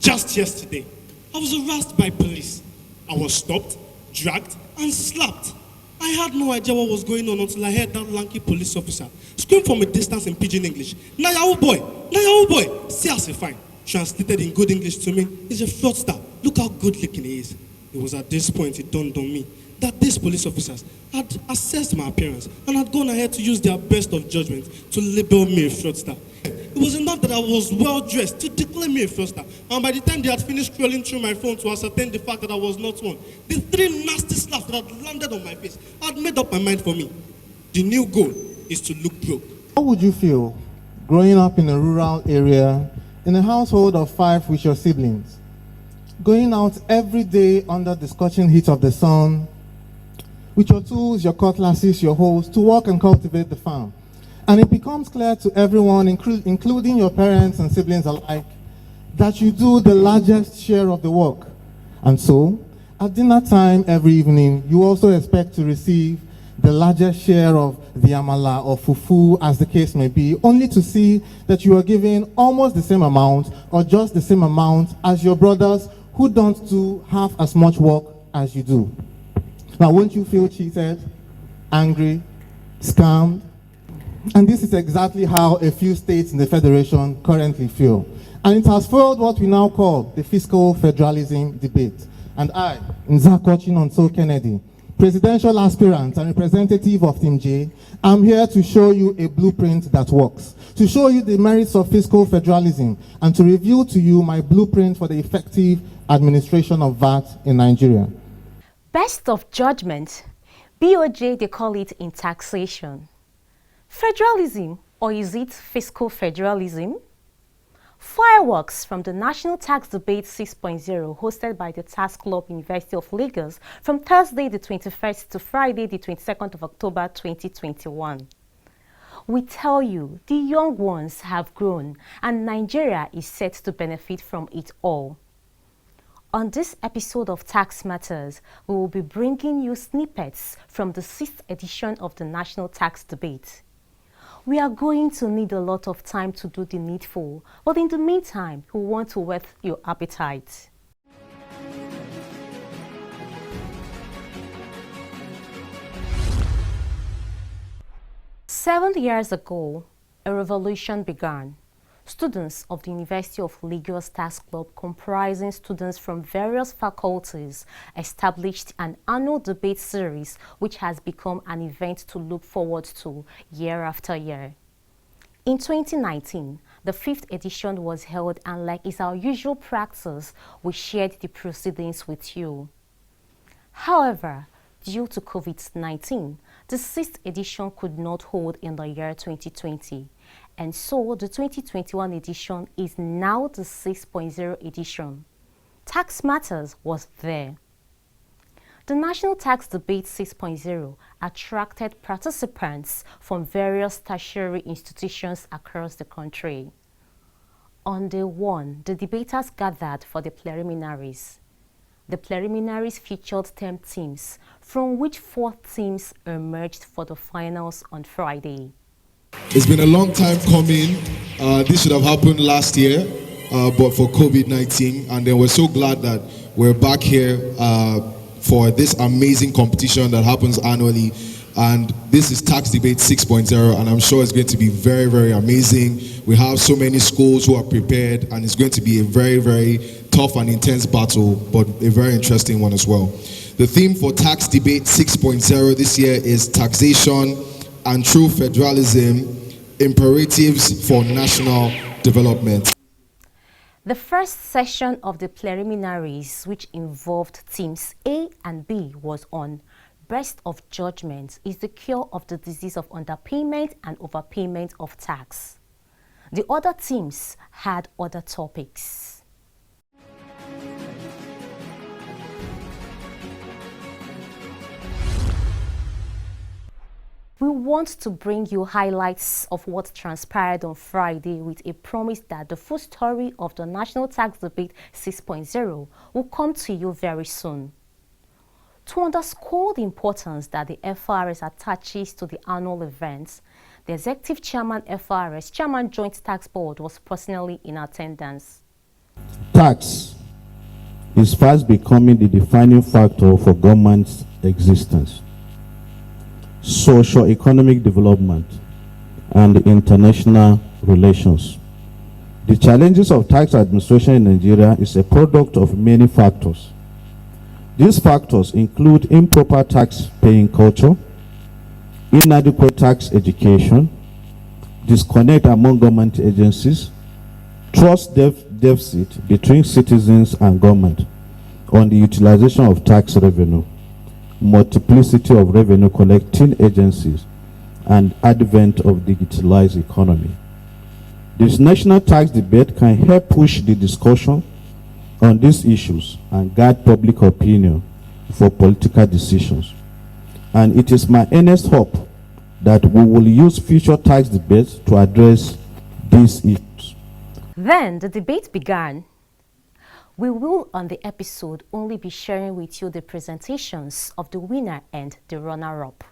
Just yesterday, I was harassed by police. I was stopped, dragged, and slapped. I had no idea what was going on until I heard that lanky police officer scream from a distance in pidgin English, "Na yahoo boy! Na yahoo boy! See as a fine." Translated in good English to me, he's a fraudster. Look how good looking he is. It was at this point it dawned on me that these police officers had assessed my appearance and had gone ahead to use their best of judgment to label me a fraudster. It was enough that I was well dressed to declare me a fraudster, and by the time they had finished scrolling through my phone to ascertain the fact that I was not one, the 3 nasty slaps that had landed on my face had made up my mind for me. The new goal is to look broke. How would you feel growing up in a rural area in a household of 5 with your siblings, going out every day under the scorching heat of the sun, with your tools, your cutlasses, your hoes, to work and cultivate the farm? And it becomes clear to everyone, including your parents and siblings alike, that you do the largest share of the work. And so, at dinner time every evening, you also expect to receive the largest share of the amala or fufu, as the case may be, only to see that you are given almost the same amount or just the same amount as your brothers who don't do half as much work as you do. Now, won't you feel cheated, angry, scammed? And this is exactly how a few states in the Federation currently feel. And it has fueled what we now call the fiscal federalism debate. And I, Nzako Chinonso Kennedy, presidential aspirant and representative of Team J, I'm here to show you a blueprint that works, to show you the merits of fiscal federalism, and to reveal to you my blueprint for the effective administration of VAT in Nigeria. Best of judgment, BOJ they call it in taxation. Federalism, or is it fiscal federalism? Fireworks from the National Tax Debate 6.0 hosted by the Tax Club University of Lagos from Thursday the 21st to Friday the 22nd of October 2021. We tell you, the young ones have grown and Nigeria is set to benefit from it all. On this episode of Tax Matters, we will be bringing you snippets from the 6th edition of the National Tax Debate. We are going to need a lot of time to do the needful, but in the meantime, we want to whet your appetite. Seven years ago, a revolution began. Students of the University of Lagos Tax Club, comprising students from various faculties, established an annual debate series which has become an event to look forward to year after year. In 2019, the 5th edition was held, and like is our usual practice, we shared the proceedings with you. However, due to COVID-19, the 6th edition could not hold in the year 2020. And so the 2021 edition is now the 6.0 edition. Tax Matters was there. The National Tax Debate 6.0 attracted participants from various tertiary institutions across the country. On day 1, the debaters gathered for the preliminaries. The preliminaries featured 10 teams, from which 4 teams emerged for the finals on Friday. It's been a long time coming. This should have happened last year, but for COVID-19, and then we're so glad that we're back here for this amazing competition that happens annually. And this is Tax Debate 6.0, and I'm sure it's going to be very, very amazing. We have so many schools who are prepared, and it's going to be a very, very tough and intense battle, but a very interesting one as well. The theme for Tax Debate 6.0 this year is taxation and true federalism, imperatives for national development. The first session of the preliminaries, which involved teams A and B, was on Best of Judgment is the cure of the disease of underpayment and overpayment of tax. The other teams had other topics. We want to bring you highlights of what transpired on Friday with a promise that the full story of the National Tax Debate 6.0 will come to you very soon. To underscore the importance that the FIRS attaches to the annual events, the Executive Chairman FIRS, Chairman Joint Tax Board, was personally in attendance. Tax is fast becoming the defining factor for government's existence, socio-economic development, and international relations. The challenges of tax administration in Nigeria is a product of many factors. These factors include improper tax-paying culture, inadequate tax education, disconnect among government agencies, trust deficit between citizens and government on the utilization of tax revenue, multiplicity of revenue collecting agencies, and advent of digitalized economy. This national tax debate can help push the discussion on these issues and guide public opinion for political decisions. And it is my earnest hope that we will use future tax debates to address these issues. Then the debate began. We will on the episode only be sharing with you the presentations of the winner and the runner-up.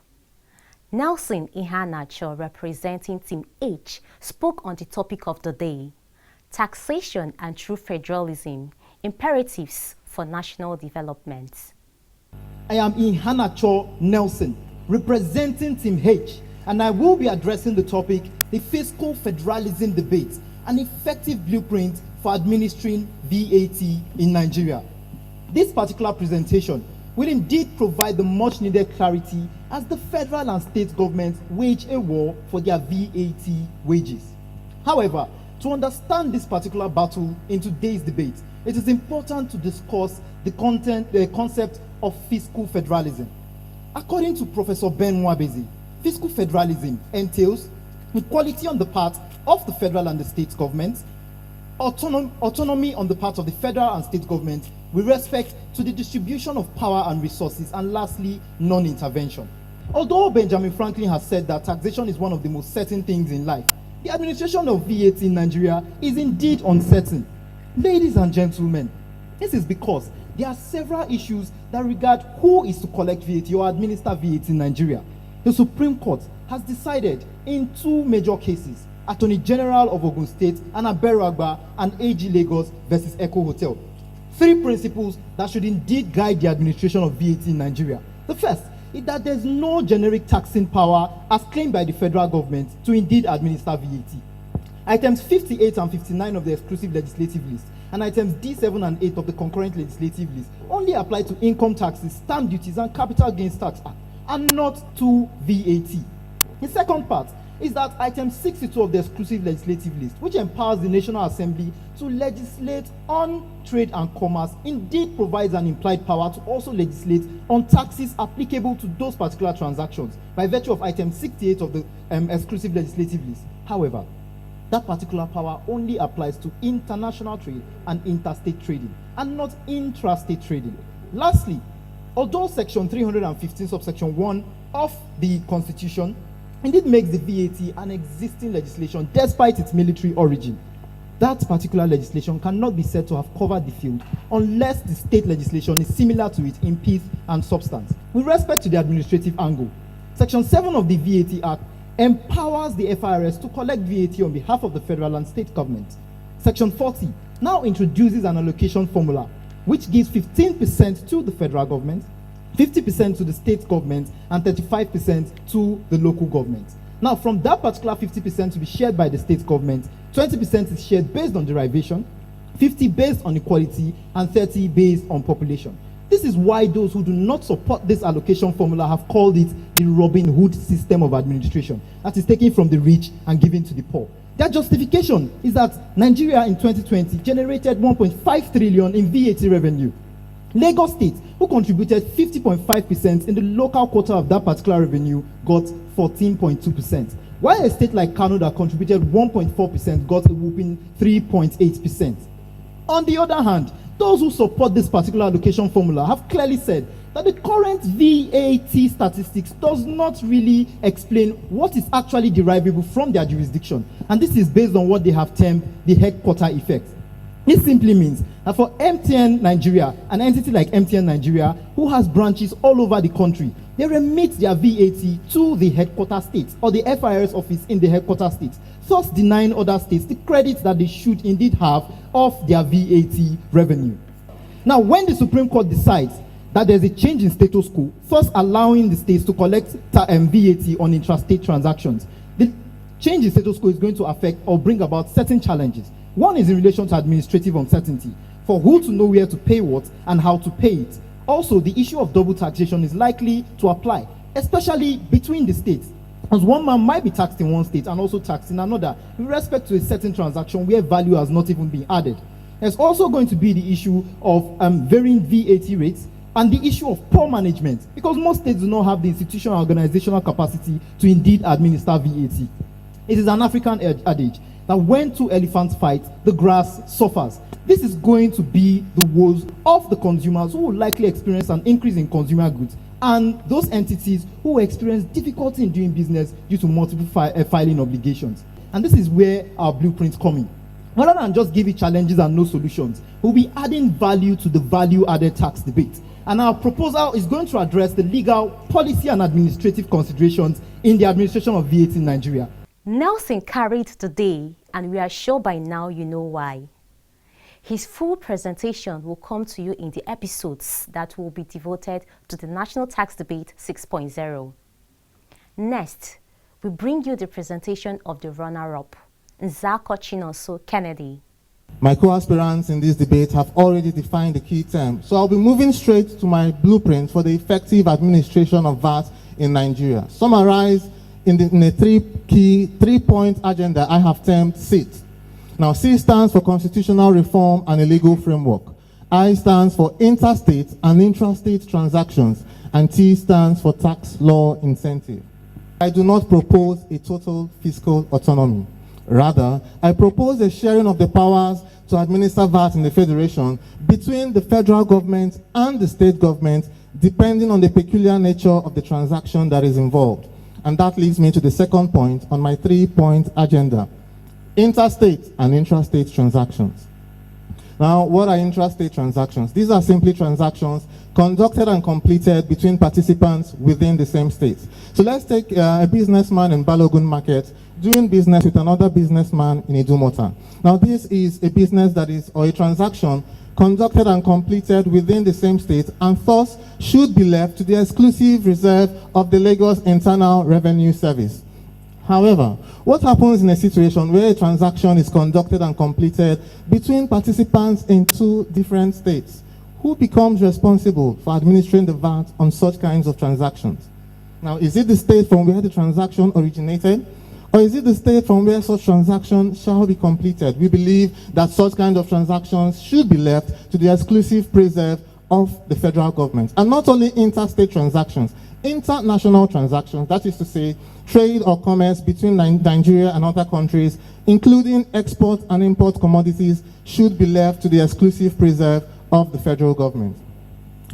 Nelson Ihanacho, representing Team H, spoke on the topic of the day, taxation and true federalism, imperatives for national development. I am Ihanacho Nelson, representing Team H, and I will be addressing the topic, the fiscal federalism debate, an effective blueprint for administering VAT in Nigeria. This particular presentation will indeed provide the much needed clarity as the federal and state governments wage a war for their VAT wages. However, to understand this particular battle in today's debate, it is important to discuss the concept of fiscal federalism. According to Professor Ben Mwabezi, fiscal federalism entails equality on the part of the federal and the state governments, autonomy on the part of the federal and state government with respect to the distribution of power and resources, and lastly, non-intervention. Although Benjamin Franklin has said that taxation is one of the most certain things in life, the administration of VAT in Nigeria is indeed uncertain. Ladies and gentlemen, this is because there are several issues that regard who is to collect VAT or administer VAT in Nigeria. The Supreme Court has decided in two major cases, Attorney General of Ogun State and Aberagba and AG Lagos versus Echo Hotel. Three principles that should indeed guide the administration of VAT in Nigeria. The first is that there's no generic taxing power as claimed by the federal government to indeed administer VAT. Items 58 and 59 of the exclusive legislative list and items D7 and 8 of the concurrent legislative list only apply to income taxes, stamp duties, and capital gains tax act, and not to VAT. The second part is that item 62 of the exclusive legislative list, which empowers the National Assembly to legislate on trade and commerce, indeed provides an implied power to also legislate on taxes applicable to those particular transactions by virtue of item 68 of the exclusive legislative list. However, that particular power only applies to international trade and interstate trading, and not intrastate trading. Lastly, although section 315 subsection 1 of the Constitution indeed makes the VAT an existing legislation despite its military origin, that particular legislation cannot be said to have covered the field unless the state legislation is similar to it in pith and substance. With respect to the administrative angle, section 7 of the VAT Act empowers the FIRS to collect VAT on behalf of the federal and state government. Section 40 now introduces an allocation formula which gives 15% to the federal government, 50% to the state government, and 35% to the local government. Now, from that particular 50% to be shared by the state government, 20% is shared based on derivation, 50% based on equality, and 30% based on population. This is why those who do not support this allocation formula have called it the Robin Hood system of administration, that is taken from the rich and given to the poor. Their justification is that Nigeria in 2020 generated 1.5 trillion in VAT revenue. Lagos State, who contributed 50.5% in the local quota of that particular revenue, got 14.2%, while a state like Kano that contributed 1.4% got a whooping 3.8%. On the other hand, those who support this particular allocation formula have clearly said that the current VAT statistics does not really explain what is actually derivable from their jurisdiction, and this is based on what they have termed the headquarter effect. This simply means that for MTN Nigeria, an entity like MTN Nigeria, who has branches all over the country, they remit their VAT to the headquarter state or the FIRS office in the headquarter state, thus denying other states the credit that they should indeed have of their VAT revenue. Now, when the Supreme Court decides that there's a change in status quo, thus allowing the states to collect VAT on intrastate transactions, the change in status quo is going to affect or bring about certain challenges. One is in relation to administrative uncertainty, for who to know where to pay what and how to pay it. Also, the issue of double taxation is likely to apply, especially between the states, as one man might be taxed in one state and also taxed in another, with respect to a certain transaction where value has not even been added. There's also going to be the issue of varying VAT rates and the issue of poor management, because most states do not have the institutional and organizational capacity to indeed administer VAT. It is an African adage that when two elephants fight, the grass suffers. This is going to be the woes of the consumers who will likely experience an increase in consumer goods, and those entities who will experience difficulty in doing business due to multiple filing obligations. And this is where our blueprints come in. Rather than just give it challenges and no solutions, we'll be adding value to the value-added tax debate. And our proposal is going to address the legal, policy, and administrative considerations in the administration of VAT in Nigeria. Nelson carried the day, and we are sure by now you know why. His full presentation will come to you in the episodes that will be devoted to the National Tax Debate 6.0. Next, we bring you the presentation of the runner-up, Nzako Chinonso Kennedy. My co-aspirants in this debate have already defined the key terms, so I'll be moving straight to my blueprint for the effective administration of VAT in Nigeria, summarized in a three-point agenda I have termed SIT. Now, C stands for Constitutional Reform and a Legal Framework. I stands for Interstate and Intrastate Transactions, and T stands for Tax Law Incentive. I do not propose a total fiscal autonomy. Rather, I propose a sharing of the powers to administer VAT in the Federation between the federal government and the state government, depending on the peculiar nature of the transaction that is involved. And that leads me to the second point on my three-point agenda: interstate and intrastate transactions. Now, what are intrastate transactions? These are simply transactions conducted and completed between participants within the same state. So let's take a businessman in Balogun Market doing business with another businessman in Idumota. Now, this is a business that is, or a transaction conducted and completed within the same state, and thus should be left to the exclusive reserve of the Lagos Internal Revenue Service. However, what happens in a situation where a transaction is conducted and completed between participants in two different states? Who becomes responsible for administering the VAT on such kinds of transactions? Now, is it the state from where the transaction originated? Or is it the state from where such transaction shall be completed? We believe that such kind of transactions should be left to the exclusive preserve of the federal government. And not only interstate transactions, international transactions, that is to say, trade or commerce between Nigeria and other countries, including export and import commodities, should be left to the exclusive preserve of the federal government.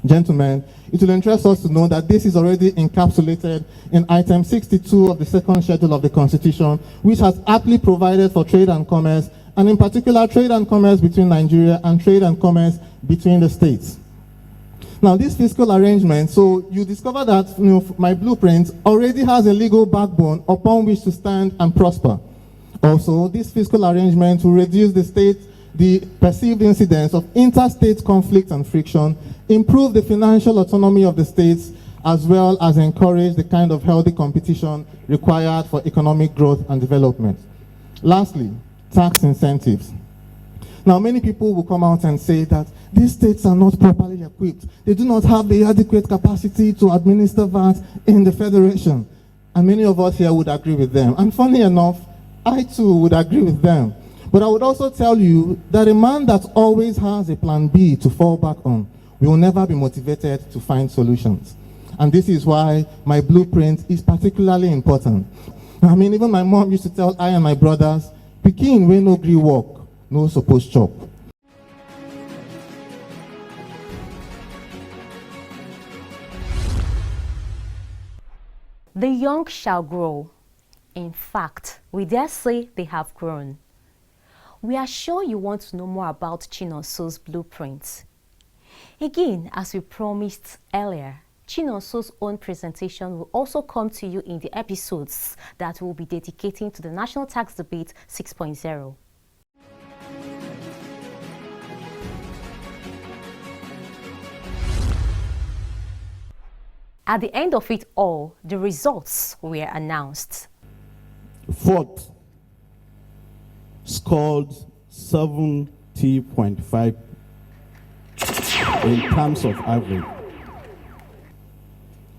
Gentlemen, it will interest us to know that this is already encapsulated in item 62 of the second schedule of the Constitution, which has aptly provided for trade and commerce, and in particular trade and commerce between Nigeria and trade and commerce between the states. Now, this fiscal arrangement, so you discover that my blueprint already has a legal backbone upon which to stand and prosper. Also, this fiscal arrangement will reduce the perceived incidence of interstate conflict and friction, improve the financial autonomy of the states, as well as encourage the kind of healthy competition required for economic growth and development. Lastly, tax incentives. Now, many people will come out and say that these states are not properly equipped. They do not have the adequate capacity to administer VAT in the Federation. And many of us here would agree with them. And funny enough, I too would agree with them. But I would also tell you that a man that always has a plan B to fall back on will never be motivated to find solutions. And this is why my blueprint is particularly important. I mean, even my mom used to tell I and my brothers, "Pikin wey no gree walk, no suppose chop." The young shall grow. In fact, we dare say they have grown. We are sure you want to know more about Chinonso's blueprint. Again, as we promised earlier, Chinonso's own presentation will also come to you in the episodes that we'll be dedicating to the National Tax Debate 6.0. At the end of it all, the results were announced. Fourth scored 70.5 in terms of average.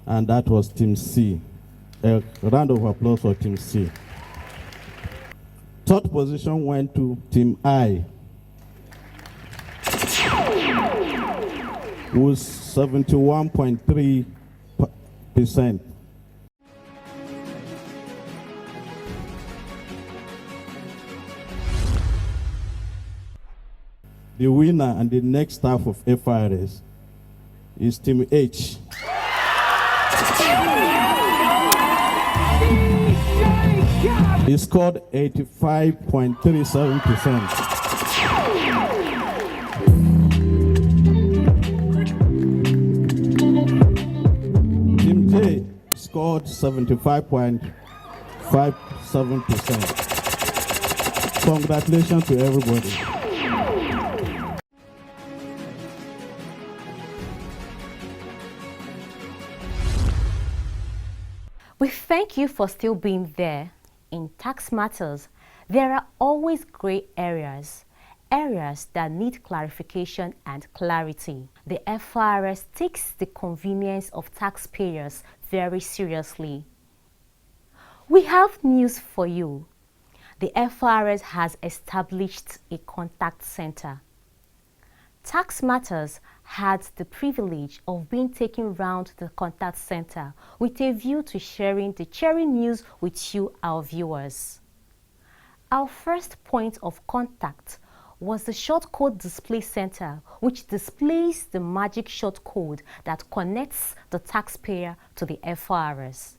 And that was Team C. A round of applause for Team C. Third position went to Team I, with 71.3%. The winner and the next half of FIRS is Team H. He scored 85.37%. Team J scored 75.57%. Congratulations to everybody. We thank you for still being there. In tax matters, there are always gray areas that need clarification and clarity. The FIRS takes the convenience of taxpayers very seriously. We have news for you. The FIRS has established a contact center. Tax Matters had the privilege of being taken round the contact center with a view to sharing the cheering news with you, our viewers. Our first point of contact was the short code display center, which displays the magic short code that connects the taxpayer to the FIRS.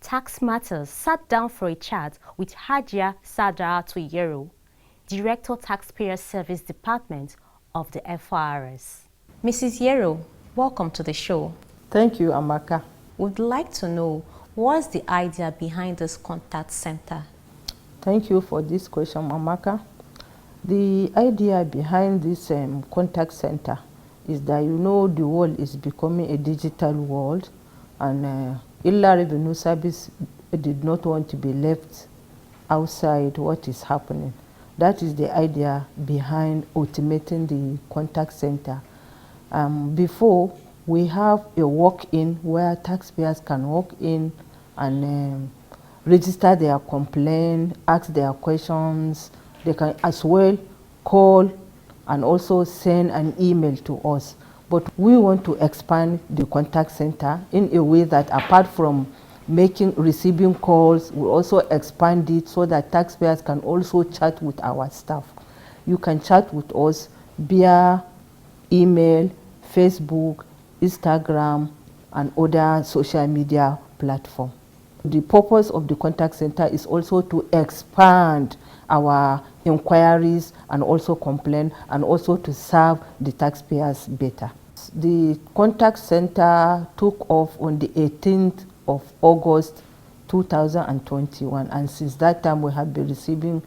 Tax Matters sat down for a chat with Hajia Sadaratu Yero, Director Taxpayer Service Department of the FIRS. Mrs. Yero, welcome to the show. Thank you, Amaka. We'd like to know, what's the idea behind this contact center? Thank you for this question, Amaka. The idea behind this contact center is that the world is becoming a digital world, and Illa Revenue Service did not want to be left outside what is happening. That is the idea behind automating the contact center. Before, we have a walk-in where taxpayers can walk in and register their complaint, ask their questions. They can as well call and also send an email to us. But we want to expand the contact center in a way that, apart from receiving calls, we also expand it so that taxpayers can also chat with our staff. You can chat with us via email, Facebook, Instagram, and other social media platforms. The purpose of the contact center is also to expand our inquiries and also complaints, and also to serve the taxpayers better. The contact center took off on the 18th of August 2021, and since that time we have been receiving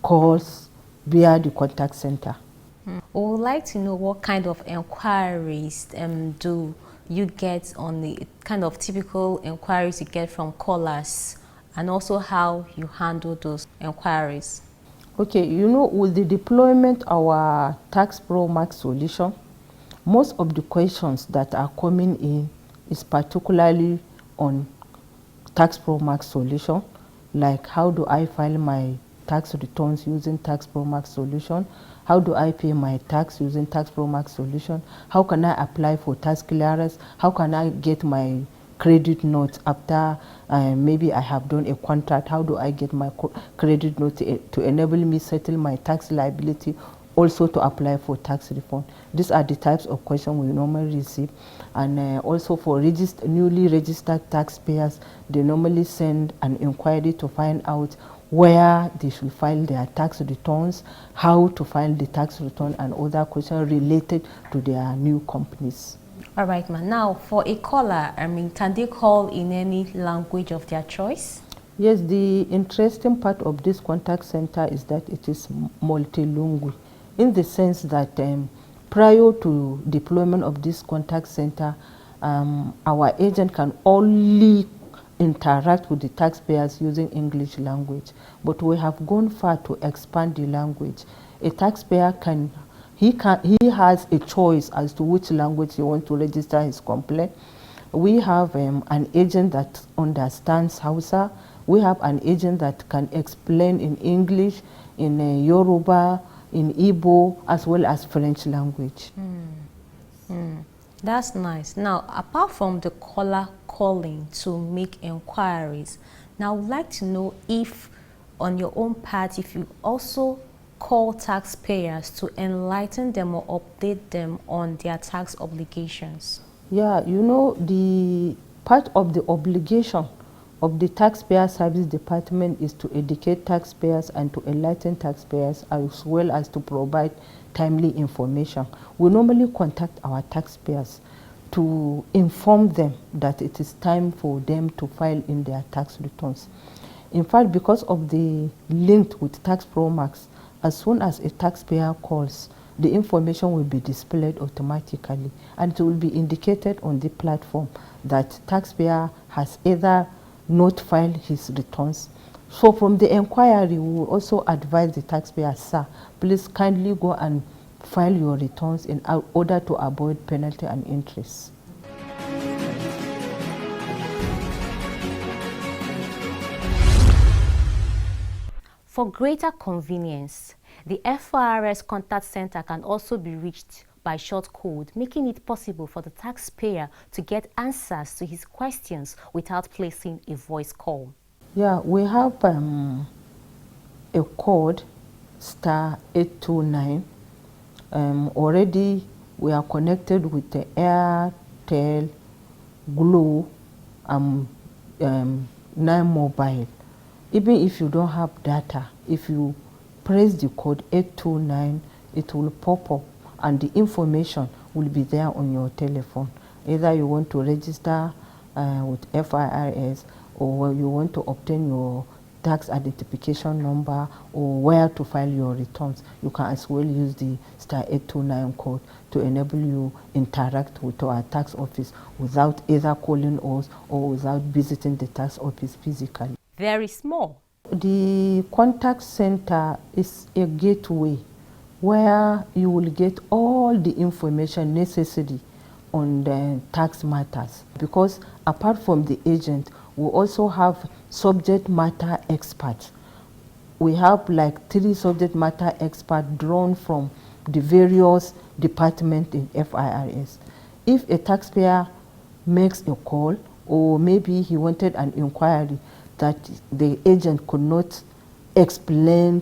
calls via the contact center. We would like to know what kind of inquiries do you get on the kind of typical inquiries you get from callers, and also how you handle those inquiries. Okay, with the deployment of our Tax Pro Max solution, most of the questions that are coming in is particularly on Tax Pro Max solution, like how do I file my tax returns using Tax Pro Max solution? How do I pay my tax using Tax Pro Max solution? How can I apply for tax clearance? How can I get my credit note after maybe I have done a contract? How do I get my credit note to enable me settle my tax liability, also to apply for tax refund? These are the types of questions we normally receive. And also for newly registered taxpayers, they normally send an inquiry to find out where they should file their tax returns, how to file the tax return, and other questions related to their new companies. All right, man. Now, for a caller, can they call in any language of their choice? Yes, the interesting part of this contact center is that it is multilingual, in the sense that prior to deployment of this contact center, our agent can only interact with the taxpayers using English language. But we have gone far to expand the language. A taxpayer he has a choice as to which language he wants to register his complaint. We have an agent that understands Hausa. We have an agent that can explain in English, in Yoruba, in Igbo, as well as French language. That's nice. Now, apart from the caller calling to make inquiries, now I would like to know if, on your own part, if you also call taxpayers to enlighten them or update them on their tax obligations. Yeah, you know, the part of the obligation of the Taxpayer Service Department is to educate taxpayers and to enlighten taxpayers, as well as to provide timely information. We normally contact our taxpayers to inform them that it is time for them to file in their tax returns. In fact, because of the link with Tax Pro Max, as soon as a taxpayer calls, the information will be displayed automatically, and it will be indicated on the platform that taxpayer has either not filed his returns. So from the inquiry, we will also advise the taxpayer, sir, please kindly go and file your returns in order to avoid penalty and interest. For greater convenience, the FIRS contact center can also be reached by short code, making it possible for the taxpayer to get answers to his questions without placing a voice call. Yeah, we have a code *829. Already we are connected with the Airtel, Glo, 9 Mobile. Even if you don't have data, if you press the code 829, it will pop up and the information will be there on your telephone. Either you want to register with FIRS, or you want to obtain your tax identification number, or where to file your returns. You can as well use the *829 code to enable you interact with our tax office without either calling us or without visiting the tax office physically. Very small. The contact center is a gateway where you will get all the information necessary on the tax matters, because apart from the agent, we also have subject matter experts. We have like 3 subject matter experts drawn from the various departments in FIRS. If a taxpayer makes a call, or maybe he wanted an inquiry that the agent could not explain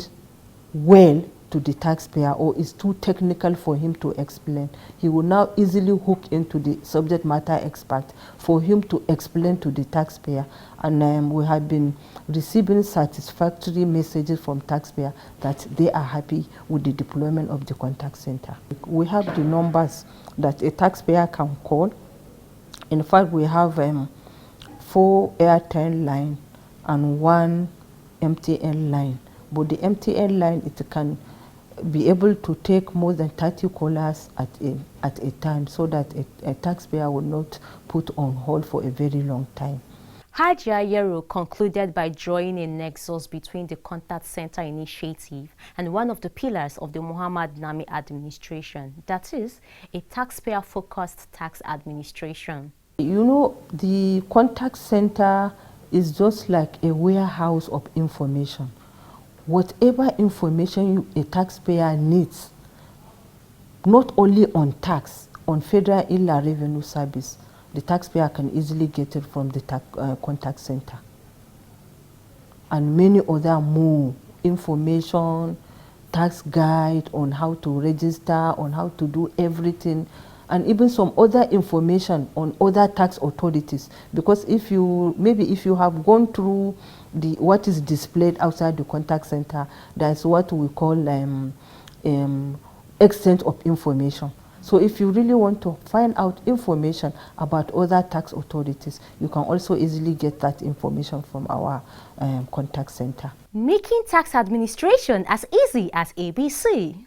well to the taxpayer, or is too technical for him to explain, he will now easily hook into the subject matter expert for him to explain to the taxpayer. And we have been receiving satisfactory messages from taxpayers that they are happy with the deployment of the contact center. We have the numbers that a taxpayer can call. In fact, we have 4 Airtel lines and 1 MTN line. But the MTN line, it can be able to take more than 30 callers at a time, so that a taxpayer will not put on hold for a very long time. Hajia Yero concluded by drawing a nexus between the Contact Center initiative and one of the pillars of the Muhammad Nami administration, that is, a taxpayer-focused tax administration. You know, the Contact Center is just like a warehouse of information. Whatever information a taxpayer needs, not only on tax, on federal inland revenue service, the taxpayer can easily get it from the contact center. And many other more information, tax guide on how to register, on how to do everything, and even some other information on other tax authorities. Because if you have gone through what is displayed outside the contact center, that's what we call exchange of information. So if you really want to find out information about other tax authorities, you can also easily get that information from our contact center. Making tax administration as easy as ABC.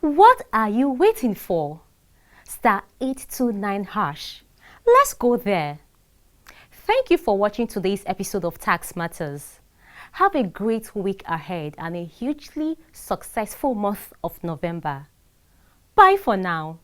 What are you waiting for? Star 829 hash. Let's go there. Thank you for watching today's episode of Tax Matters. Have a great week ahead and a hugely successful month of November. Bye for now.